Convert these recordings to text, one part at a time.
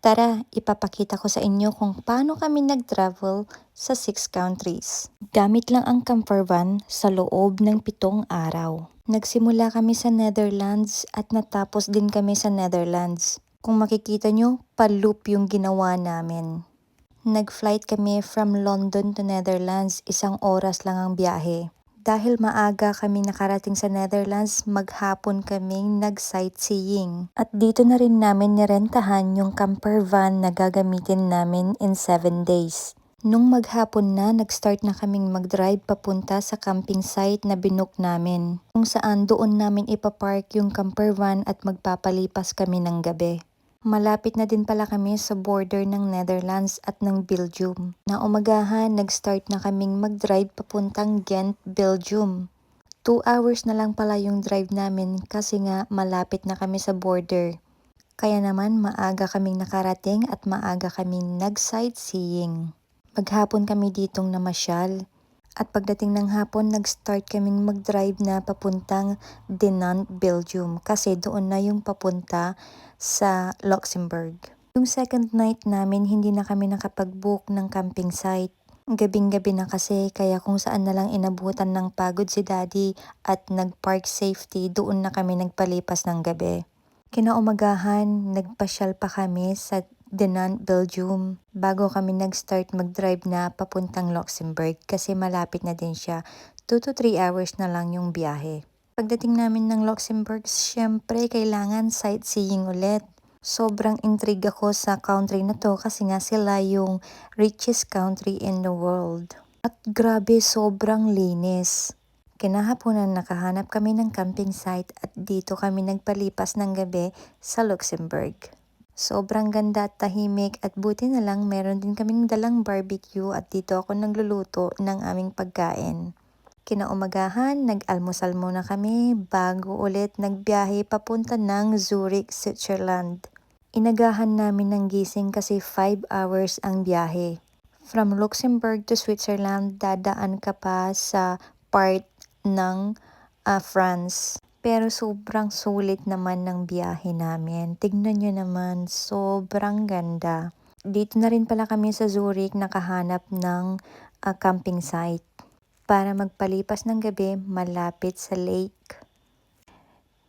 Tara, ipapakita ko sa inyo kung paano kami nag-travel sa 6 countries. Gamit lang ang camper van sa loob ng 7 araw. Nagsimula kami sa Netherlands at natapos din kami sa Netherlands. Kung makikita nyo, pa-loop yung ginawa namin. Nag-flight kami from London to Netherlands, 1 oras lang ang biyahe. Dahil maaga kami nakarating sa Netherlands, maghapon kaming nag-sightseeing. At dito na rin namin nirentahan yung camper van na gagamitin namin in 7 days. Nung maghapon na, nag-start na kaming mag-drive papunta sa camping site na binook namin. Kung saan doon namin ipapark yung camper van at magpapalipas kami ng gabi. Malapit na din pala kami sa border ng Netherlands at ng Belgium. Na umagahan, nag-start na kaming mag-drive papuntang Ghent, Belgium. 2 hours na lang pala yung drive namin kasi nga malapit na kami sa border. Kaya naman maaga kaming nakarating at maaga kaming nag-sightseeing. Maghapon kami ditong namasyal. At pagdating ng hapon, nag-start kaming mag-drive na papuntang Dinant, Belgium kasi doon na yung papunta sa Luxembourg. Yung second night namin, hindi na kami nakapag-book ng camping site. Gabing-gabi na kasi kaya kung saan na lang inabutan ng pagod si Daddy at nag-park safety, doon na kami nagpalipas ng gabi. Kinaumagahan, nagpasyal pa kami sa Dinant, Belgium bago kami nag-start mag-drive na papuntang Luxembourg kasi malapit na din siya. 2 to 3 hours na lang yung biyahe. Pagdating namin ng Luxembourg, syempre kailangan sightseeing ulit. Sobrang intrigue ako sa country na to kasi nga sila yung richest country in the world. At grabe, sobrang linis. Kinahaponan nakahanap kami ng camping site at dito kami nagpalipas ng gabi sa Luxembourg. Sobrang ganda at tahimik at buti na lang meron din kaming dalang barbecue at dito ako nagluluto ng aming pagkain. Kinaumagahan, nag-almusal muna kami bago ulit nagbiyahe papunta ng Zurich, Switzerland. Inagahan namin ng gising kasi 5 hours ang biyahe. From Luxembourg to Switzerland, dadaan ka pa sa part ng France. Pero sobrang sulit naman ng biyahe namin. Tignan nyo naman, sobrang ganda. Dito na rin pala kami sa Zurich nakahanap ng camping site. Para magpalipas ng gabi, malapit sa lake.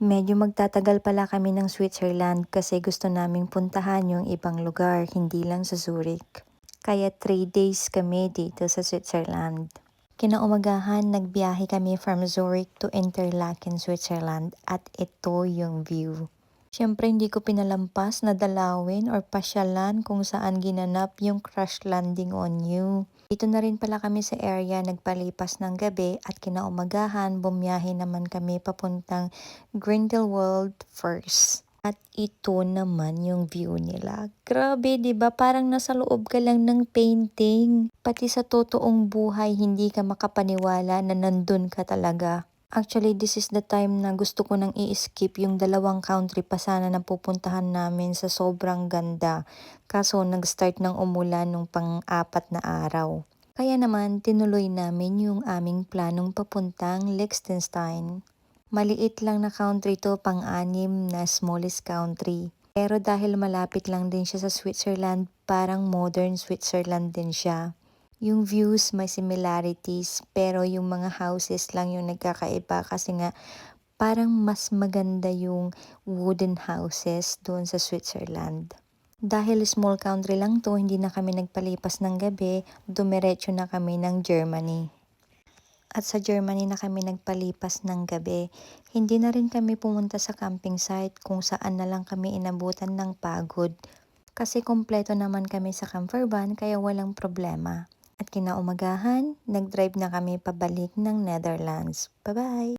Medyo magtatagal pala kami ng Switzerland kasi gusto naming puntahan yung ibang lugar, hindi lang sa Zurich. Kaya 3 days kami dito sa Switzerland. Kinaumagahan, nagbiyahe kami from Zurich to Interlaken, Switzerland at ito yung view. Siyempre hindi ko pinalampas na dalawin or pasyalan kung saan ginanap yung crash landing on you. Dito na rin pala kami sa area nagpalipas ng gabi at kinaumagahan bumiyahe naman kami papuntang Grindelwald first. At ito naman yung view nila. Grabe, 'di ba? Parang nasa loob ka lang ng painting. Pati sa totoong buhay, hindi ka makapaniwala na nandun ka talaga. Actually, this is the time na gusto ko nang i-skip yung 2 country pa sana na pupuntahan namin sa sobrang ganda. Kaso nag-start ng umulan nung pang-4 na araw. Kaya naman, tinuloy namin yung aming planong papuntang Liechtenstein. Maliit lang na country to, pang-6 na smallest country. Pero dahil malapit lang din siya sa Switzerland, parang modern Switzerland din siya. Yung views may similarities, pero yung mga houses lang yung nagkakaiba kasi nga parang mas maganda yung wooden houses doon sa Switzerland. Dahil small country lang to, hindi na kami nagpalipas ng gabi, dumiretso na kami ng Germany. At sa Germany na kami nagpalipas ng gabi. Hindi na rin kami pumunta sa camping site kung saan na lang kami inabutan ng pagod. Kasi kompleto naman kami sa camper van kaya walang problema. At kinaumagahan, nag-drive na kami pabalik ng Netherlands. Bye-bye!